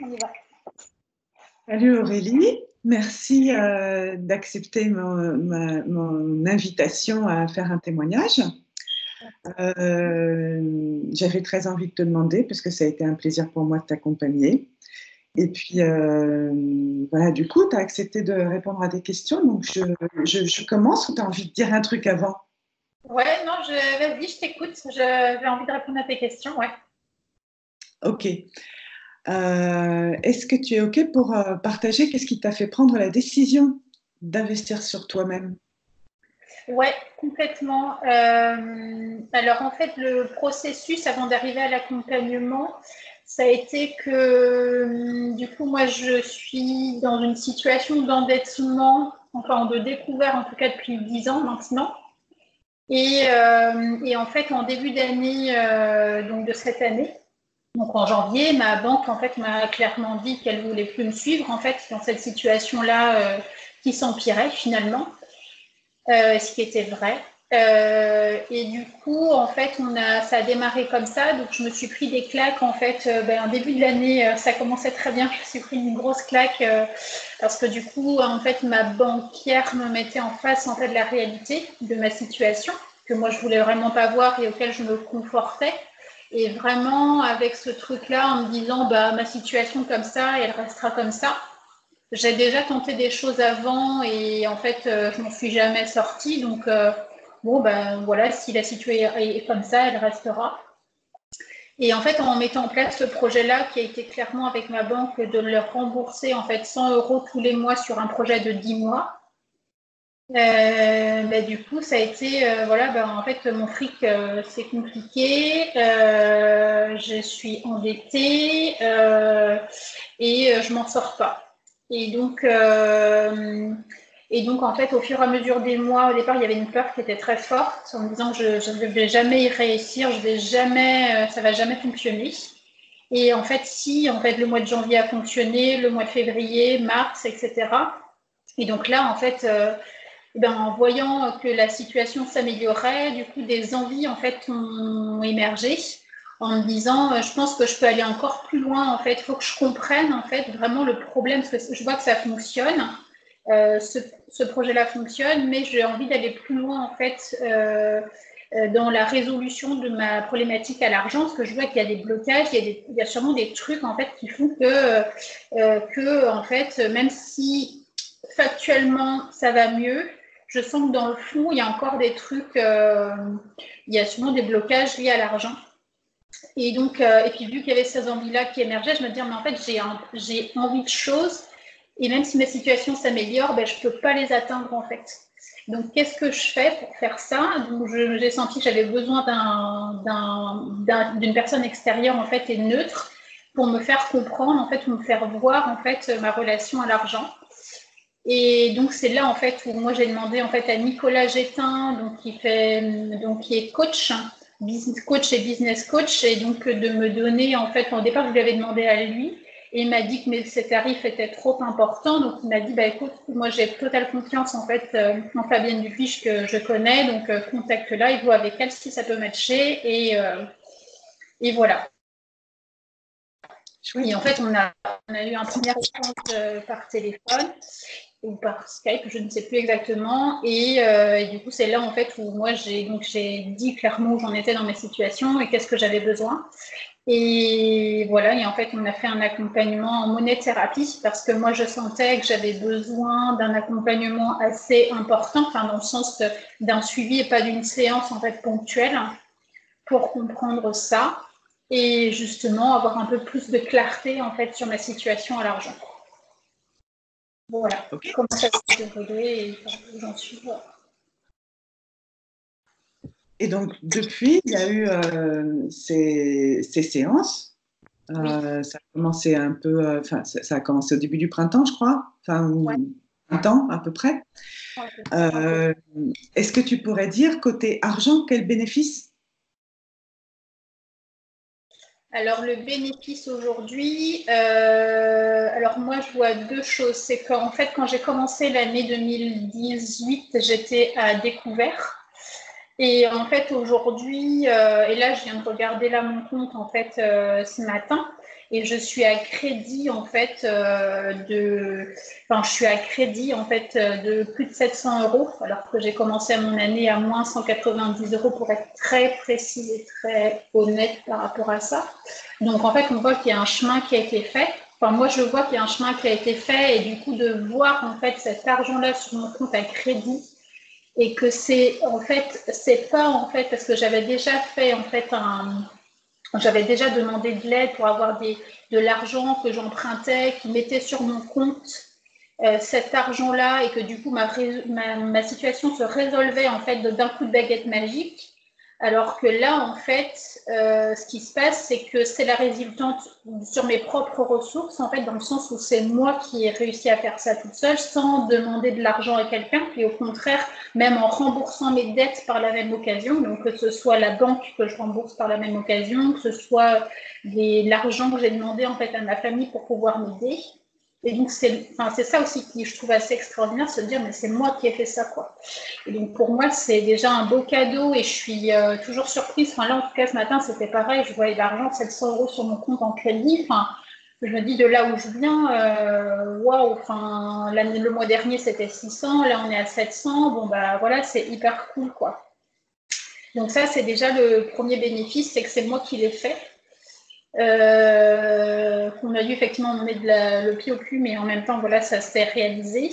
On y va. Salut Aurélie, merci d'accepter mon invitation à faire un témoignage. J'avais très envie de te demander, parce que ça a été un plaisir pour moi de t'accompagner. Et puis, voilà, du coup, tu as accepté de répondre à des questions. Donc, je commence ou tu as envie de dire un truc avant? Ouais, non, vas-y, je t'écoute. J'ai envie de répondre à tes questions, ouais. Ok. Est-ce que tu es ok pour partager qu'est-ce qui t'a fait prendre la décision d'investir sur toi-même? Ouais, complètement. Alors, en fait, le processus avant d'arriver à l'accompagnement, ça a été que, du coup, moi, je suis dans une situation d'endettement, enfin, de découvert, en tout cas, depuis 10 ans maintenant. Et en fait, en début d'année, donc de cette année, donc en janvier, ma banque en fait m'a clairement dit qu'elle voulait plus me suivre en fait dans cette situation-là qui s'empirait finalement, ce qui était vrai. Et du coup, en fait, ça a démarré comme ça. Donc, je me suis pris des claques. En fait, en début de l'année, ça commençait très bien. Je me suis pris une grosse claque parce que du coup, en fait, ma banquière me mettait en face en fait de la réalité de ma situation que moi je voulais vraiment pas voir et auquel je me confortais. Et vraiment avec ce truc-là, en me disant, bah ma situation comme ça, elle restera comme ça. J'ai déjà tenté des choses avant et en fait, je m'en suis jamais sortie. Donc, bon, ben voilà, si la situation est comme ça, elle restera. Et en fait, en mettant en place ce projet-là, qui a été clairement avec ma banque de leur rembourser en fait 100 euros tous les mois sur un projet de 10 mois, du coup, ça a été, voilà, en fait, mon fric, c'est compliqué, je suis endettée et je m'en sors pas. Et donc, en fait, au fur et à mesure des mois, au départ, il y avait une peur qui était très forte en me disant que je ne vais jamais y réussir, ça va jamais fonctionner. Et en fait, si, en fait, le mois de janvier a fonctionné, le mois de février, mars, etc. Et donc là, en fait, en voyant que la situation s'améliorait, du coup, des envies, en fait, ont émergé en me disant, je pense que je peux aller encore plus loin, en fait, il faut que je comprenne, en fait, vraiment le problème, parce que je vois que ça fonctionne, ce projet-là fonctionne, mais j'ai envie d'aller plus loin, en fait, dans la résolution de ma problématique à l'argent, parce que je vois qu'il y a des blocages, il y a sûrement des trucs, en fait, qui font que en fait, même si factuellement, ça va mieux, je sens que dans le fond, il y a encore des trucs, il y a sûrement des blocages liés à l'argent. Et donc, et puis vu qu'il y avait ces envies-là qui émergeaient, je me disais, mais en fait, j'ai envie de choses, et même si ma situation s'améliore, je ne peux pas les atteindre en fait. Donc, qu'est-ce que je fais pour faire ça? Donc, j'ai senti que j'avais besoin d'une personne extérieure en fait et neutre pour me faire comprendre en fait, ou me faire voir en fait ma relation à l'argent. Et donc, c'est là, en fait, où moi, j'ai demandé, en fait, à Nicolas Gétin, qui est coach, business coach et business coach, et donc, de me donner, en fait, au départ, je lui avais demandé à lui, et il m'a dit que ses tarifs étaient trop importants, donc il m'a dit, écoute, moi, j'ai totale confiance, en fait, en Fabienne Dupiche, que je connais, donc, contacte-la et vois avec elle si ça peut matcher, et voilà. Et en fait, on a eu un premier échange par téléphone ou par Skype, je ne sais plus exactement. Et du coup, c'est là en fait où moi j'ai dit clairement où j'en étais dans mes situations et qu'est-ce que j'avais besoin. Et voilà, et en fait, on a fait un accompagnement en monéthérapie parce que moi, je sentais que j'avais besoin d'un accompagnement assez important, enfin dans le sens d'un suivi et pas d'une séance en fait ponctuelle pour comprendre ça et justement avoir un peu plus de clarté en fait sur ma situation à l'argent. Voilà, Ok. comment ça s'est déroulé et j'en suis. Et donc, depuis, il y a eu ces séances. Oui. Ça a commencé un peu, ça a commencé au début du printemps, je crois, enfin, Ouais. printemps à peu près. Ouais. Est-ce que tu pourrais dire, côté argent, quel bénéfice? Alors, le bénéfice aujourd'hui, alors moi, je vois deux choses. C'est qu'en fait, quand j'ai commencé l'année 2018, j'étais à découvert. Et en fait, aujourd'hui, et là, je viens de regarder là mon compte en fait ce matin, et je suis à crédit en fait je suis à crédit en fait de plus de 700 euros, alors que j'ai commencé mon année à moins 190 euros pour être très précise et très honnête par rapport à ça. Donc en fait, on voit qu'il y a un chemin qui a été fait. Enfin, moi, je vois qu'il y a un chemin qui a été fait, et du coup, de voir en fait cet argent-là sur mon compte à crédit, et que c'est pas en fait parce que j'avais déjà fait en fait j'avais déjà demandé de l'aide pour avoir de l'argent que j'empruntais, qui mettait sur mon compte cet argent-là, et que du coup ma situation se résolvait en fait d'un coup de baguette magique. Alors que là, en fait, ce qui se passe, c'est que c'est la résultante sur mes propres ressources, en fait, dans le sens où c'est moi qui ai réussi à faire ça toute seule, sans demander de l'argent à quelqu'un, puis au contraire, même en remboursant mes dettes par la même occasion, donc que ce soit la banque que je rembourse par la même occasion, que ce soit l'argent que j'ai demandé en fait à ma famille pour pouvoir m'aider. Et donc, c'est ça aussi qui, je trouve, assez extraordinaire, se dire, mais c'est moi qui ai fait ça, quoi. Et donc, pour moi, c'est déjà un beau cadeau, et je suis toujours surprise. Enfin, là, en tout cas, ce matin, c'était pareil. Je voyais l'argent, 700 euros sur mon compte en crédit. Enfin, je me dis, de là où je viens, waouh, enfin, le mois dernier, c'était 600. Là, on est à 700. Bon, bah voilà, c'est hyper cool, quoi. Donc, ça, c'est déjà le premier bénéfice, c'est que c'est moi qui l'ai fait. Qu'on a dû effectivement mettre le pied au cul, mais en même temps, voilà, ça s'est réalisé.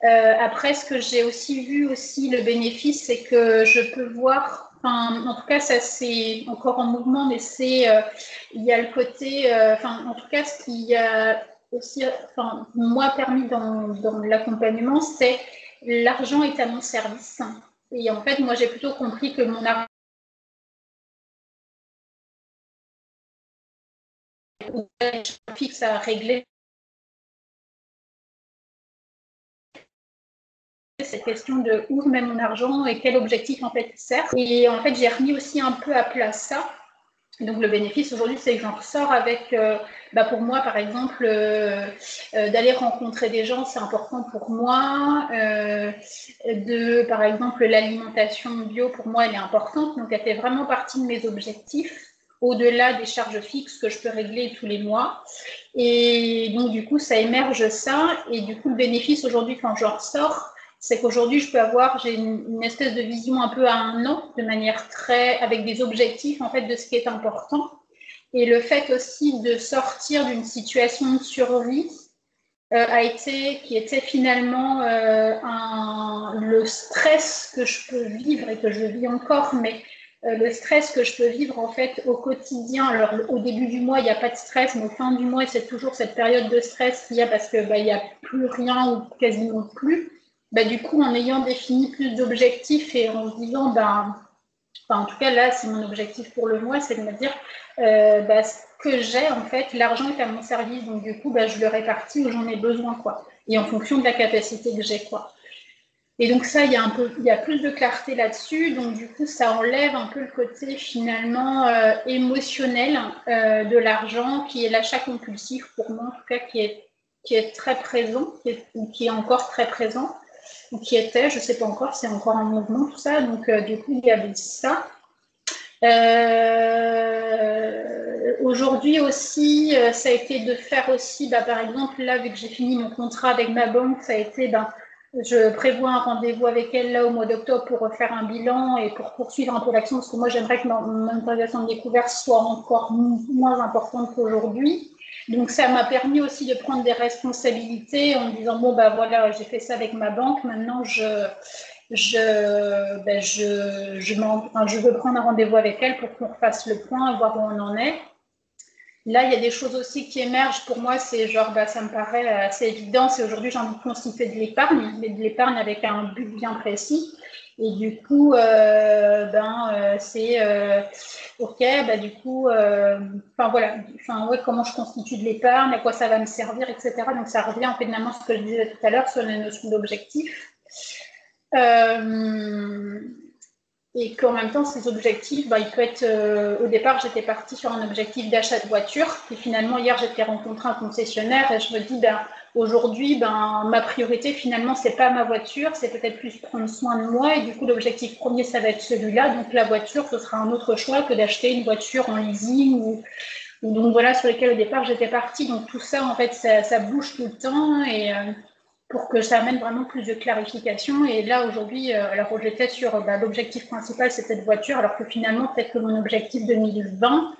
Après, ce que j'ai aussi vu, le bénéfice, c'est que je peux voir, en tout cas, ça c'est encore en mouvement, mais il y a le côté, en tout cas, ce qui a aussi, moi, permis dans l'accompagnement, c'est l'argent est à mon service. Et en fait, moi, j'ai plutôt compris que mon argent fixe à régler cette question de où je mets mon argent et quel objectif en fait il sert. Et en fait, j'ai remis aussi un peu à plat ça. Donc le bénéfice aujourd'hui, c'est que j'en ressors avec, pour moi par exemple, d'aller rencontrer des gens, c'est important pour moi. Par exemple, l'alimentation bio, pour moi, elle est importante. Donc elle fait vraiment partie de mes objectifs, au-delà des charges fixes que je peux régler tous les mois. Et donc du coup, ça émerge ça. Et du coup, le bénéfice aujourd'hui, quand je ressors, c'est qu'aujourd'hui, j'ai une espèce de vision un peu à un an, de manière avec des objectifs en fait de ce qui est important. Et le fait aussi de sortir d'une situation de survie qui était finalement le stress que je peux vivre et que je vis encore, mais le stress que je peux vivre en fait au quotidien. Alors au début du mois, il n'y a pas de stress, mais au fin du mois, c'est toujours cette période de stress qu'il y a parce que il n'y a plus rien ou quasiment plus. Du coup, en ayant défini plus d'objectifs et en se disant, en tout cas, là, c'est mon objectif pour le mois, c'est de me dire, ce que j'ai, en fait, l'argent est à mon service, donc du coup, je le répartis où j'en ai besoin, quoi. Et en fonction de la capacité que j'ai, quoi. Et donc ça, il y a plus de clarté là-dessus, donc du coup, ça enlève un peu le côté, finalement, émotionnel de l'argent, qui est l'achat compulsif, pour moi, en tout cas, qui est très présent, qui est encore très présent, ou qui était, je ne sais pas encore, c'est encore en mouvement tout ça, donc du coup il y avait ça. Aujourd'hui aussi, ça a été de faire aussi, par exemple là, vu que j'ai fini mon contrat avec ma banque, ça a été, je prévois un rendez-vous avec elle là au mois d'octobre pour refaire un bilan et pour poursuivre un peu l'action, parce que moi j'aimerais que mon autorisation de découverte soit encore moins importante qu'aujourd'hui. Donc ça m'a permis aussi de prendre des responsabilités en me disant, bon voilà, j'ai fait ça avec ma banque, maintenant je veux prendre un rendez-vous avec elle pour qu'on fasse le point et voir où on en est. Là, il y a des choses aussi qui émergent pour moi, c'est genre, ça me paraît assez évident, c'est aujourd'hui j'ai envie de constituer de l'épargne, mais de l'épargne avec un but bien précis. Et du coup, c'est ok, du coup, comment je constitue de l'épargne, à quoi ça va me servir, etc. Donc ça revient en fait finalement à ce que je disais tout à l'heure sur la notion d'objectif. Et qu'en même temps, ces objectifs, il peut être. Au départ, j'étais partie sur un objectif d'achat de voiture. Et finalement, hier, j'étais rencontré un concessionnaire et je me dis, aujourd'hui, ma priorité, finalement, c'est pas ma voiture, c'est peut-être plus prendre soin de moi. Et du coup, l'objectif premier, ça va être celui-là. Donc, la voiture, ce sera un autre choix que d'acheter une voiture en leasing Donc voilà, sur lesquels au départ j'étais partie. Donc tout ça, en fait, ça bouge tout le temps et pour que ça amène vraiment plus de clarification. Et là, aujourd'hui, alors j'étais sur l'objectif principal, c'est cette voiture, alors que finalement, peut-être que mon objectif 2020,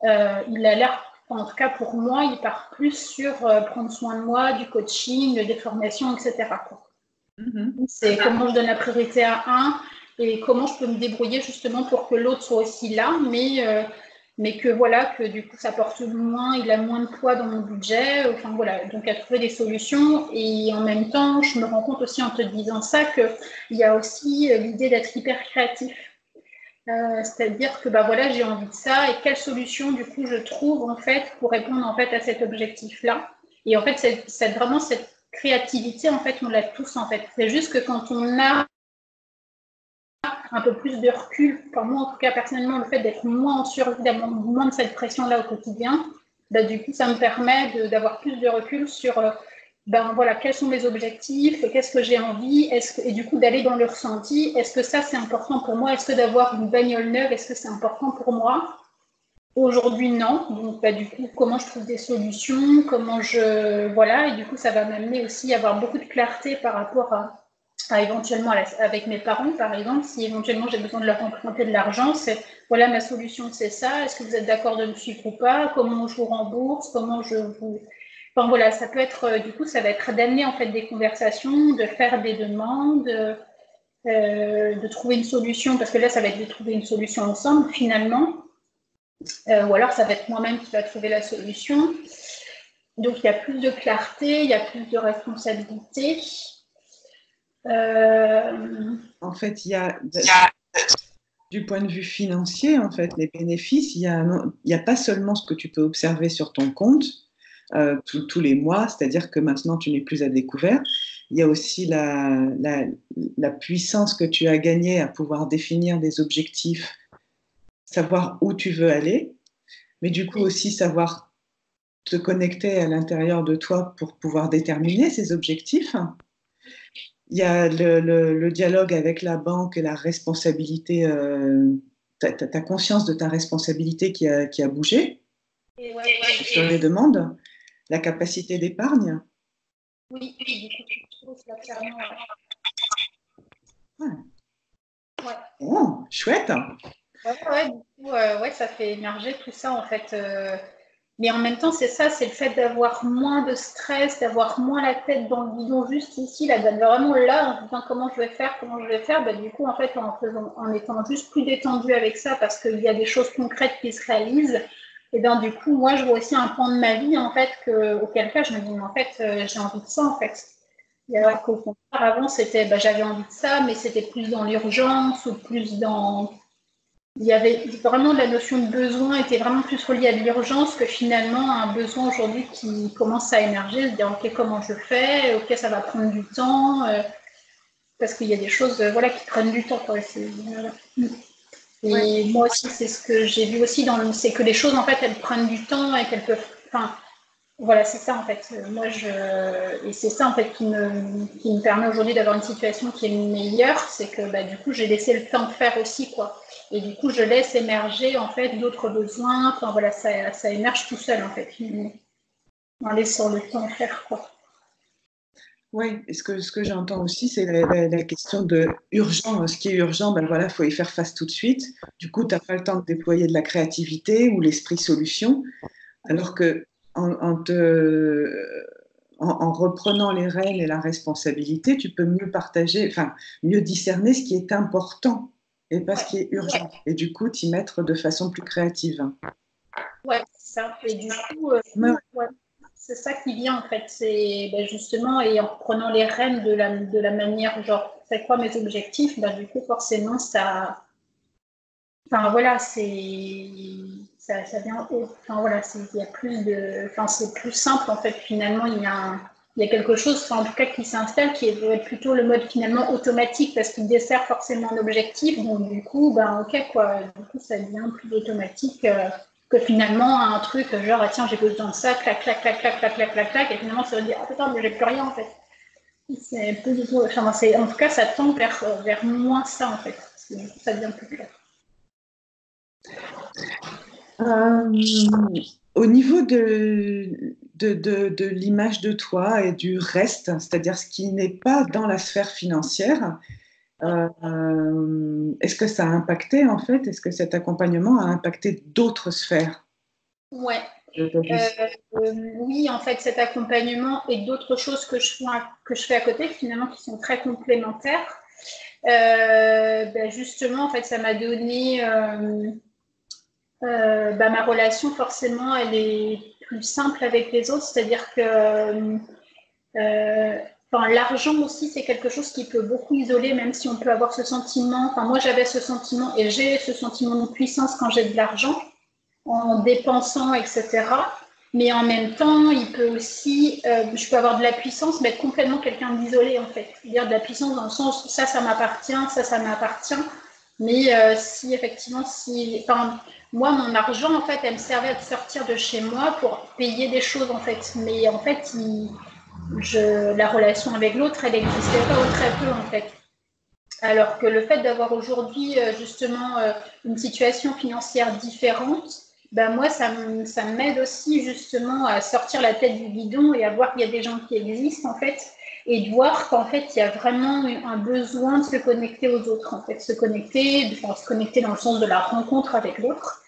il a l'air, en tout cas pour moi, il part plus sur prendre soin de moi, du coaching, des formations, etc. C'est comment je donne la priorité à un et comment je peux me débrouiller justement pour que l'autre soit aussi là, mais que voilà, que du coup ça porte moins, il a moins de poids dans mon budget. Enfin voilà, donc à trouver des solutions. Et en même temps, je me rends compte aussi en te disant ça qu'il y a aussi l'idée d'être hyper créatif. C'est-à-dire que bah voilà, j'ai envie de ça et quelle solution du coup je trouve en fait pour répondre en fait à cet objectif-là. Et en fait, c'est vraiment cette créativité, en fait, on l'a tous en fait. C'est juste que quand on a un peu plus de recul, enfin moi en tout cas personnellement, le fait d'être moins en survie, d'avoir moins de cette pression-là au quotidien, bah, du coup ça me permet d'avoir plus de recul sur ben voilà, quels sont mes objectifs, qu'est-ce que j'ai envie, et du coup d'aller dans le ressenti, est-ce que ça c'est important pour moi, est-ce que d'avoir une bagnole neuve, est-ce que c'est important pour moi? Aujourd'hui non, donc bah, du coup comment je trouve des solutions, comment voilà, et du coup ça va m'amener aussi à avoir beaucoup de clarté par rapport à éventuellement avec mes parents par exemple, si éventuellement j'ai besoin de leur emprunter de l'argent, c'est voilà ma solution c'est ça, est-ce que vous êtes d'accord de me suivre ou pas, comment je vous rembourse, comment je vous... Enfin voilà, ça peut être, du coup ça va être d'amener en fait des conversations, de faire des demandes, de trouver une solution, parce que là ça va être de trouver une solution ensemble finalement. Ou alors ça va être moi-même qui va trouver la solution. Donc il y a plus de clarté, il y a plus de responsabilité. En fait, du point de vue financier, en fait, les bénéfices, il y a pas seulement ce que tu peux observer sur ton compte tous les mois, c'est-à-dire que maintenant tu n'es plus à découvert. Il y a aussi la puissance que tu as gagnée à pouvoir définir des objectifs, savoir où tu veux aller, mais du coup aussi savoir te connecter à l'intérieur de toi pour pouvoir déterminer ces objectifs. Il y a le dialogue avec la banque et la responsabilité, ta conscience de ta responsabilité qui a bougé sur les demandes, la capacité d'épargne. Oui, du coup, tu trouves ça clairement. Ouais. Ouais. Oh, chouette. Ouais, du coup, ouais, ça fait émerger tout ça en fait. Mais en même temps, c'est ça, c'est le fait d'avoir moins de stress, d'avoir moins la tête dans le guidon juste ici, là, d'être vraiment là, en se disant comment je vais faire, comment je vais faire. Bah, du coup, en fait, en étant juste plus détendu avec ça, parce qu'il y a des choses concrètes qui se réalisent, et bien du coup, moi, je vois aussi un pan de ma vie, en fait, auquel cas, je me dis, mais en fait, j'ai envie de ça, en fait. Et alors qu'au contraire, avant, c'était, bah, j'avais envie de ça, mais c'était plus dans l'urgence ou plus dans il y avait vraiment la notion de besoin était vraiment plus reliée à de l'urgence que finalement un besoin aujourd'hui qui commence à émerger, se dire ok comment je fais, ok ça va prendre du temps, parce qu'il y a des choses voilà, qui prennent du temps. Quoi. Voilà. Ouais. Et moi aussi c'est ce que j'ai vu aussi, c'est que les choses en fait elles prennent du temps et qu'elles peuvent... Enfin, voilà, c'est ça en fait. Et c'est ça en fait qui me permet aujourd'hui d'avoir une situation qui est meilleure, c'est que bah, du coup j'ai laissé le temps faire aussi quoi. Et du coup je laisse émerger en fait d'autres besoins. Enfin voilà, ça émerge tout seul en fait. En laissant le temps faire quoi. Oui, et ce que j'entends aussi, c'est la question de urgent. Ce qui est urgent, ben voilà, il faut y faire face tout de suite. Du coup, tu n'as pas le temps de déployer de la créativité ou l'esprit solution. Alors que en reprenant les rênes et la responsabilité, tu peux mieux partager, enfin, mieux discerner ce qui est important et pas ce qui est urgent. Et du coup, t'y mettre de façon plus créative. Ouais, c'est ça. Et du coup, Ouais, ouais, c'est ça qui vient en fait. C'est ben, justement, et en prenant les rênes de la manière, genre, c'est quoi mes objectifs, ben, du coup, forcément, ça. Enfin voilà, ça vient haut. Enfin voilà, il y a plus de, enfin c'est plus simple en fait. Finalement, il y a quelque chose, enfin, en tout cas, qui s'installe, qui doit être plutôt le mode finalement automatique parce qu'il dessert forcément l'objectif. Donc du coup, ben ok quoi. Du coup, ça devient plus automatique que finalement un truc genre ah, tiens j'ai besoin de ça, clac clac clac clac clac clac clac clac, et finalement ça veut dire ah putain mais j'ai plus rien en fait. C'est plus du tout. Enfin, en tout cas, ça tend vers moins ça en fait. Parce que, du coup, ça devient plus clair. Euh, au niveau de l'image de toi et du reste, c'est-à-dire ce qui n'est pas dans la sphère financière, est-ce que ça a impacté en fait, est-ce que cet accompagnement a impacté d'autres sphères Ouais. de ta vie? Oui, en fait, cet accompagnement et d'autres choses que je fais à côté, finalement, qui sont très complémentaires. Justement, en fait, ça m'a donné ma relation, forcément, elle est plus simple avec les autres, c'est-à-dire que l'argent aussi, c'est quelque chose qui peut beaucoup isoler, même si on peut avoir ce sentiment. Enfin, moi, j'avais ce sentiment et j'ai ce sentiment de puissance quand j'ai de l'argent, en dépensant, etc. Mais en même temps, il peut aussi, je peux avoir de la puissance, mais être complètement quelqu'un d'isolé, en fait. Dire de la puissance dans le sens, ça m'appartient, ça m'appartient. Mais si effectivement, moi, mon argent, en fait, elle me servait à sortir de chez moi pour payer des choses, en fait. Mais en fait, la relation avec l'autre, elle n'existait pas ou très peu, en fait. Alors que le fait d'avoir aujourd'hui, justement, une situation financière différente, moi, ça m'aide aussi, justement, à sortir la tête du guidon et à voir qu'il y a des gens qui existent, en fait, et de voir qu'en fait, il y a vraiment un besoin de se connecter aux autres, en fait, se connecter dans le sens de la rencontre avec l'autre.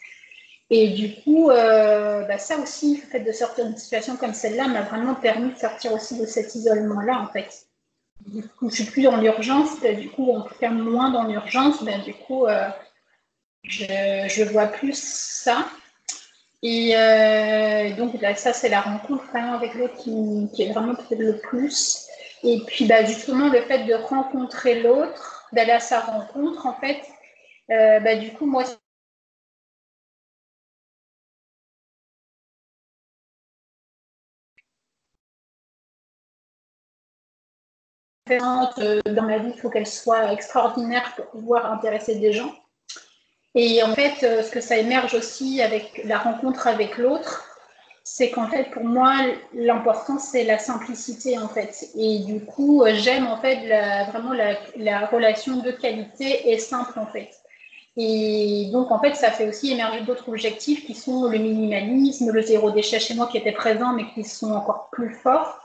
Et du coup, ça aussi, le fait de sortir d'une situation comme celle-là m'a vraiment permis de sortir aussi de cet isolement-là, en fait. Du coup, je suis plus dans l'urgence, du coup, en tout cas moins dans l'urgence, du coup, je vois plus ça. Et donc, ça, c'est la rencontre vraiment avec l'autre qui est vraiment peut-être le plus. Et puis, justement, le fait de rencontrer l'autre, d'aller à sa rencontre, en fait, du coup, moi, dans ma vie, il faut qu'elle soit extraordinaire pour pouvoir intéresser des gens. Et en fait, ce que ça émerge aussi avec la rencontre avec l'autre, c'est qu'en fait, pour moi, l'important, c'est la simplicité, en fait. Et du coup, j'aime, en fait, vraiment la relation de qualité et simple, en fait. Et donc, en fait, ça fait aussi émerger d'autres objectifs qui sont le minimalisme, le zéro déchet chez moi qui était présent, mais qui sont encore plus forts.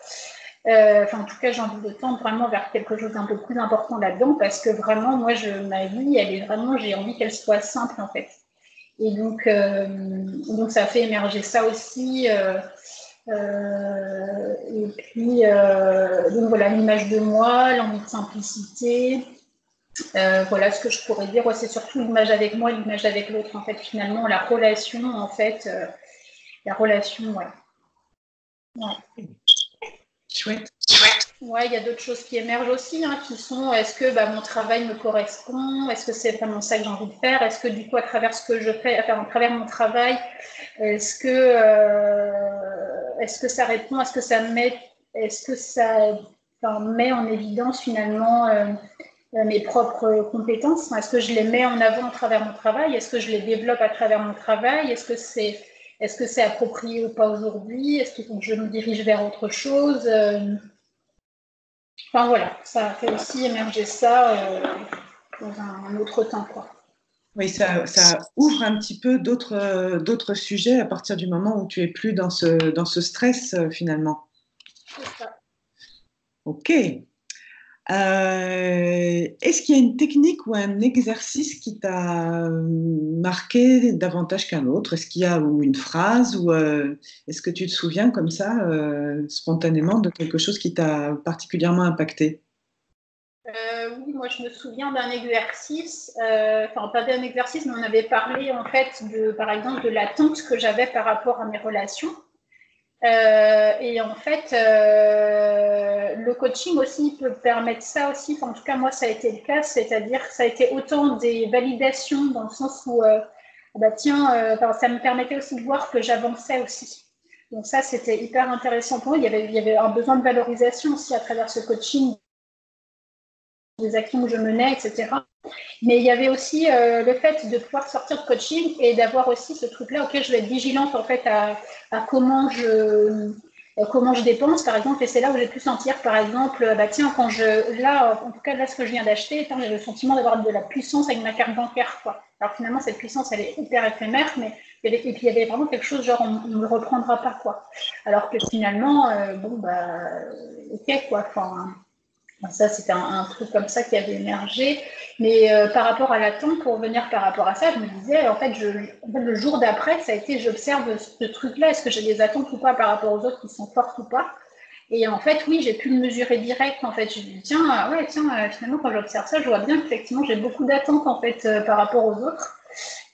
En tout cas, j'ai envie de tendre vraiment vers quelque chose d'un peu plus important là-dedans parce que vraiment, moi, ma vie, elle est vraiment, j'ai envie qu'elle soit simple, en fait. Et donc ça fait émerger ça aussi. Et puis, donc voilà, l'image de moi, l'envie de simplicité. Voilà ce que je pourrais dire. Ouais, c'est surtout l'image avec moi, l'image avec l'autre, en fait, finalement, la relation, en fait. La relation, ouais. Ouais. Chouette. Ouais, il y a d'autres choses qui émergent aussi, hein, qui sont est-ce que mon travail me correspond? Est-ce que c'est vraiment ça que j'ai envie de faire? Est-ce que du coup, à travers ce que je fais, à travers mon travail, est-ce que ça répond? Est-ce que ça met en évidence finalement mes propres compétences? Est-ce que je les mets en avant à travers mon travail? Est-ce que je les développe à travers mon travail? Est-ce que c'est approprié ou pas aujourd'hui? Est-ce qu'il faut que je me dirige vers autre chose? Enfin voilà, ça fait aussi émerger ça dans un autre temps, quoi. Oui, ça ouvre un petit peu d'autres sujets à partir du moment où tu es plus dans ce stress finalement. C'est ça. Ok. Est-ce qu'il y a une technique ou un exercice qui t'a marqué davantage qu'un autre? Est-ce qu'il y a ou une phrase ou est-ce que tu te souviens comme ça spontanément de quelque chose qui t'a particulièrement impacté? Oui, moi je me souviens d'un exercice, pas d'un exercice, mais on avait parlé en fait par exemple, de l'attente que j'avais par rapport à mes relations. Et en fait, le coaching aussi peut permettre ça aussi. Enfin, en tout cas, moi, ça a été le cas, c'est-à-dire que ça a été autant des validations dans le sens où, ça me permettait aussi de voir que j'avançais aussi. Donc ça, c'était hyper intéressant pour moi. Il y avait un besoin de valorisation aussi à travers ce coaching, des actions que je menais, etc. Mais il y avait aussi le fait de pouvoir sortir de coaching et d'avoir aussi ce truc-là auquel je vais être vigilante en fait à comment je dépense, par exemple. Et c'est là où j'ai pu sentir, par exemple, en tout cas, là, ce que je viens d'acheter, j'ai le sentiment d'avoir de la puissance avec ma carte bancaire, quoi. Alors finalement, cette puissance, elle est hyper éphémère, mais Et puis il y avait vraiment quelque chose genre on ne le reprendra pas, quoi. Alors que finalement, ok, quoi. Enfin, ça, c'était un truc comme ça qui avait émergé. Mais par rapport à l'attente, pour revenir par rapport à ça, je me disais, en fait, le jour d'après, ça a été, j'observe ce truc-là, est-ce que j'ai des attentes ou pas par rapport aux autres qui sont fortes ou pas. Et en fait, oui, j'ai pu le mesurer direct. En fait, je me dis, tiens, finalement, quand j'observe ça, je vois bien qu'effectivement, j'ai beaucoup d'attentes, en fait, par rapport aux autres.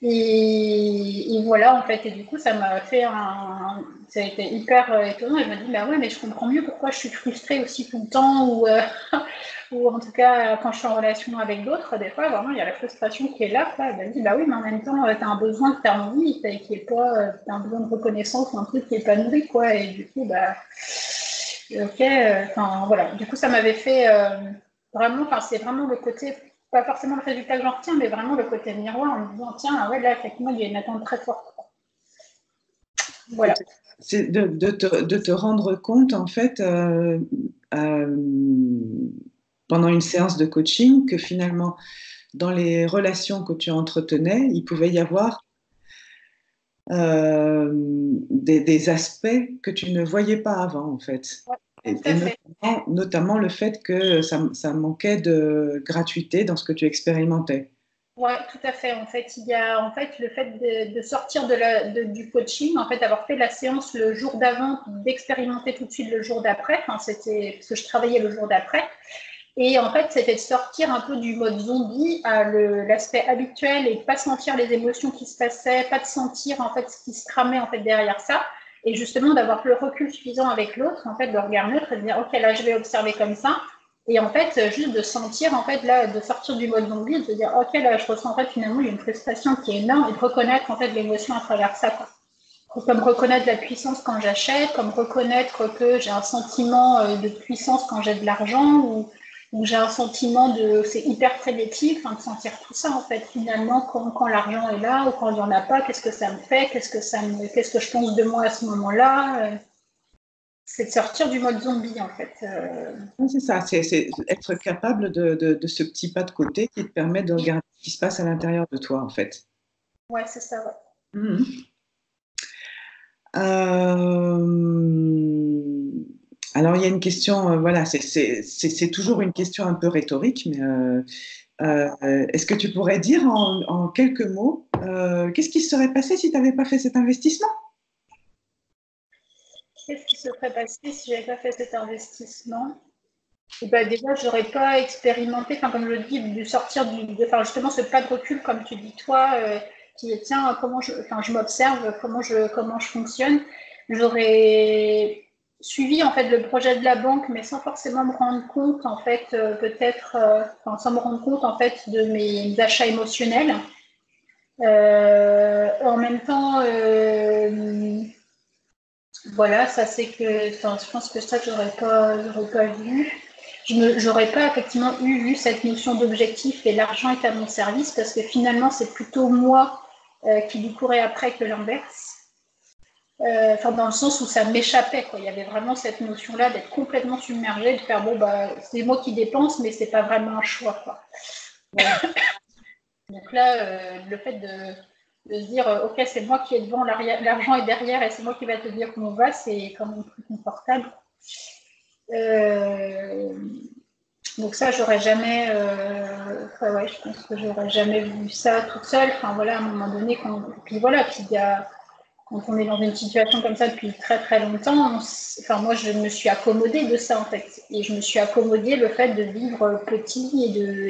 Et voilà, en fait, et du coup, ça m'a fait ça a été hyper étonnant. Et je me dis, bah ouais, mais je comprends mieux pourquoi je suis frustrée aussi tout le temps, ou en tout cas, quand je suis en relation avec d'autres, des fois, vraiment, il y a la frustration qui est là, quoi. Elle me dit, bah oui, mais en même temps, tu as un besoin que tu as envie, qui est pas, t'as un besoin de reconnaissance ou un truc qui est pas nourri, quoi. Et du coup, bah, ok, enfin, voilà. Du coup, ça m'avait fait vraiment, enfin, c'est vraiment le côté, pas forcément le résultat que j'en retiens, mais vraiment le côté miroir en me disant, tiens, ouais, là, effectivement, il y a une attente très forte. Voilà. C'est de te rendre compte, en fait, pendant une séance de coaching, que finalement, dans les relations que tu entretenais, il pouvait y avoir des aspects que tu ne voyais pas avant, en fait. Ouais, Et, tout à fait. notamment le fait que ça manquait de gratuité dans ce que tu expérimentais. Ouais, tout à fait. En fait, il y a en fait le fait de sortir du coaching, en fait, d'avoir fait la séance le jour d'avant, d'expérimenter tout de suite le jour d'après. Enfin, c'était parce que je travaillais le jour d'après. Et en fait, c'était de sortir un peu du mode zombie à l'aspect habituel et de pas sentir les émotions qui se passaient, pas de sentir en fait ce qui se tramait en fait derrière ça. Et justement, d'avoir le recul suffisant avec l'autre, en fait, le regard neutre et de dire, OK, là, je vais observer comme ça. Et en fait, juste de sentir, en fait, là, de sortir du mode zombie, de dire, OK, là, je ressens, en fait, finalement, il y a une frustration qui est énorme et de reconnaître, en fait, l'émotion à travers ça, quoi. Comme reconnaître la puissance quand j'achète, comme reconnaître que j'ai un sentiment de puissance quand j'ai de l'argent, ou j'ai un sentiment c'est hyper prédictif, de sentir tout ça en fait finalement quand l'argent est là ou quand il n'y en a pas, qu'est-ce que ça me fait, qu'est-ce que je pense de moi à ce moment-là, c'est de sortir du mode zombie en fait. Oui, c'est ça, c'est être capable de ce petit pas de côté qui te permet de regarder ce qui se passe à l'intérieur de toi, en fait. Ouais, c'est ça, ouais. Mhm. Alors, il y a une question, voilà, c'est toujours une question un peu rhétorique, mais est-ce que tu pourrais dire en quelques mots, qu'est-ce qui se serait passé si tu n'avais pas fait cet investissement? Qu'est-ce qui se serait passé si j'avais pas fait cet investissement? Et bah déjà, j'aurais pas expérimenté, comme je le dis, de sortir de faire justement ce pas de recul, comme tu dis toi, qui est tiens, je m'observe, comment je fonctionne. J'aurais suivi en fait le projet de la banque, mais sans forcément me rendre compte, en fait, sans me rendre compte en fait de mes achats émotionnels. En même temps, voilà, ça c'est que, je pense que ça j'aurais pas vu. J'aurais pas effectivement vu cette notion d'objectif et l'argent est à mon service parce que finalement c'est plutôt moi qui lui courais après que l'inverse. Dans le sens où ça m'échappait, quoi. Il y avait vraiment cette notion-là d'être complètement submergée, de faire bon bah c'est moi qui dépense, mais c'est pas vraiment un choix, quoi. Donc là, le fait de se dire ok c'est moi qui est devant, l'argent est derrière et c'est moi qui va te dire comment on va, c'est quand même plus confortable. Euh, donc ça j'aurais jamais ouais, je pense que j'aurais jamais vu ça toute seule. Enfin voilà, à un moment donné puis voilà, puis quand on est dans une situation comme ça depuis très très longtemps, moi je me suis accommodée de ça en fait, et je me suis accommodée le fait de vivre petit et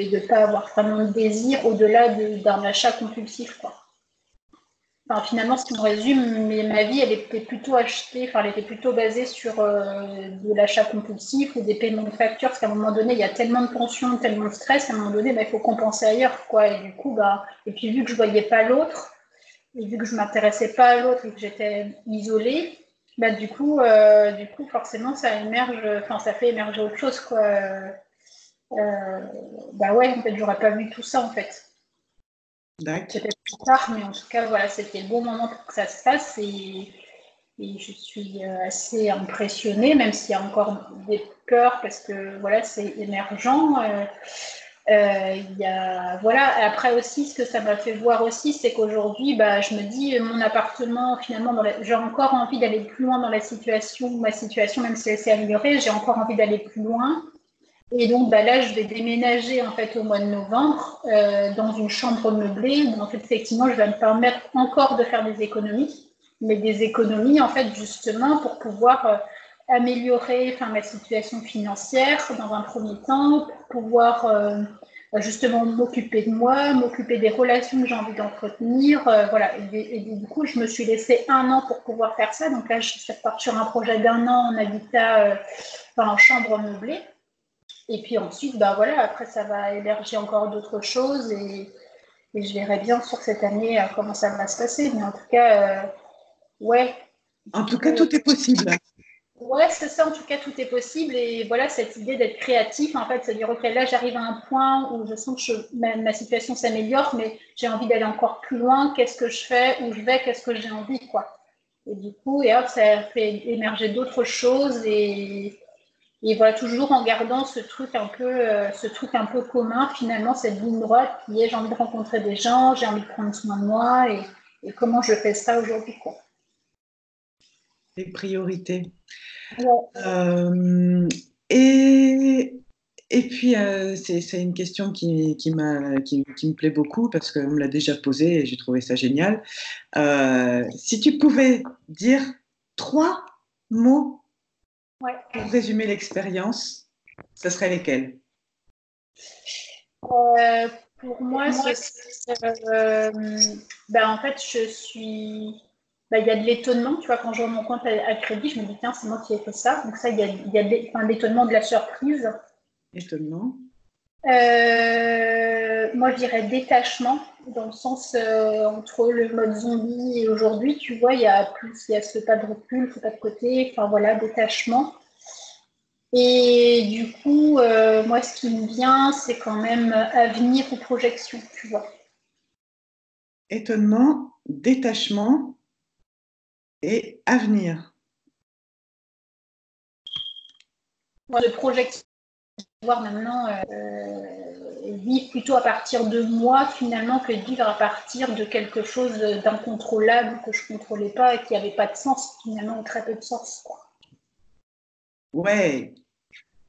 de pas avoir vraiment de désir au-delà d'un achat compulsif, quoi. Finalement, si on résume, ma vie, elle était plutôt elle était plutôt basée sur de l'achat compulsif ou des paiements de factures, parce qu'à un moment donné, il y a tellement de tensions, tellement de stress, qu'à un moment donné, il faut compenser ailleurs, quoi. Et du coup, et puis vu que je voyais pas l'autre, et vu que je m'intéressais pas à l'autre et que j'étais isolée, du coup, forcément, ça fait émerger autre chose, quoi. Ouais, en fait, j'aurais pas vu tout ça, en fait. Peut-être plus tard, mais en tout cas, voilà, c'était le bon moment pour que ça se fasse et je suis assez impressionnée, même s'il y a encore des peurs parce que voilà, c'est émergent. Voilà. Après aussi, ce que ça m'a fait voir aussi, c'est qu'aujourd'hui, je me dis, mon appartement, finalement, j'ai encore envie d'aller plus loin dans ma situation, même si elle s'est améliorée, j'ai encore envie d'aller plus loin. Et donc là, je vais déménager en fait au mois de novembre dans une chambre meublée où en fait, effectivement, je vais me permettre encore de faire des économies, mais des économies en fait justement pour pouvoir améliorer ma situation financière dans un premier temps, pour pouvoir justement m'occuper de moi, m'occuper des relations que j'ai envie d'entretenir. Voilà. Et du coup, je me suis laissé 1 an pour pouvoir faire ça. Donc là, je suis partie sur un projet d'1 an en habitat, en chambre meublée. Et puis ensuite, voilà, après, ça va émerger encore d'autres choses et je verrai bien sur cette année comment ça va se passer. Mais en tout cas, ouais. En tout cas, tout est possible. Ouais, c'est ça, en tout cas, tout est possible. Et voilà, cette idée d'être créatif, en fait, c'est-à-dire, OK, là, j'arrive à un point où je sens que ma situation s'améliore, mais j'ai envie d'aller encore plus loin. Qu'est-ce que je fais? Où je vais? Qu'est-ce que j'ai envie, quoi? Et du coup, hop, ça fait émerger d'autres choses et voilà, toujours en gardant ce truc un peu commun, finalement, cette ligne droite qui est j'ai envie de rencontrer des gens, j'ai envie de prendre soin de moi et comment je fais ça aujourd'hui, quoi. Les priorités. Ouais. Et, et puis, c'est une question qui me plaît beaucoup parce qu'on me l'a déjà posée et j'ai trouvé ça génial. Si tu pouvais dire 3 mots Ouais. pour résumer l'expérience, ce serait lesquels? Pour moi, en fait, je suis. Il y a de l'étonnement, tu vois, quand je vois mon compte à crédit, je me dis, tiens, c'est moi qui ai fait ça. Donc, ça, il y a de l'étonnement, de la surprise. Étonnement. Moi, je dirais détachement, dans le sens entre le mode zombie et aujourd'hui, tu vois, il y a ce pas de recul, ce pas de côté, enfin voilà, détachement. Et du coup, moi, ce qui me vient, c'est quand même avenir ou projection, tu vois. Étonnement, détachement et avenir. Moi, de projection, voir maintenant vivre plutôt à partir de moi, finalement, que de vivre à partir de quelque chose d'incontrôlable que je ne contrôlais pas et qui n'avait pas de sens, finalement, ou très peu de sens, quoi. Ouais,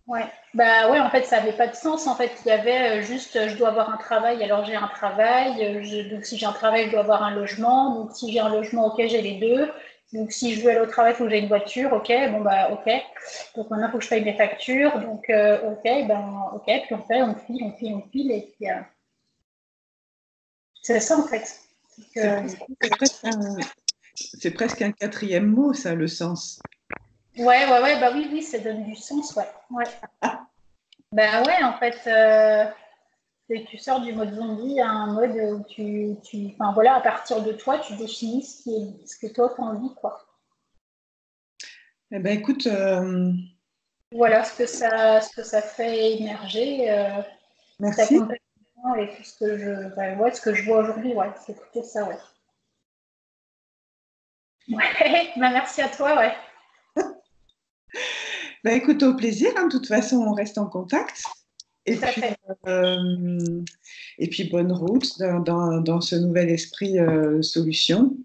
Ouais, ouais, en fait, ça n'avait pas de sens. En fait, il y avait juste, je dois avoir un travail, alors j'ai un travail. Donc, si j'ai un travail, je dois avoir un logement. Donc, si j'ai un logement, ok, j'ai les deux. Donc, si je veux aller au travail, il faut que j'ai une voiture. Ok, bon, ok. Donc, maintenant, il faut que je paye mes factures. Donc, ok, ok. Puis on fait, on file. Et puis, c'est ça, en fait. c'est presque un 4e mot, ça, le sens. Ouais, oui, ça donne du sens, ouais. Ouais. Ouais, en fait. C'est que tu sors du mode zombie à un mode où enfin voilà, à partir de toi, tu définis ce que toi tu as envie, quoi. Eh ben, écoute, Voilà ce que ça fait émerger, cet merci. accompagnement et tout ce que je vois aujourd'hui, ouais, c'est plutôt ça, ouais. Ouais, merci à toi, ouais. Ben, écoute, au plaisir, hein. De toute façon, on reste en contact. Et Tout à puis, fait. euh, et puis bonne route dans ce nouvel esprit solution.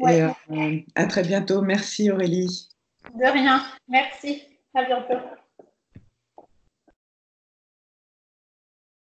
Et Ouais, à très bientôt. Merci Aurélie. de rien. Merci. À bientôt.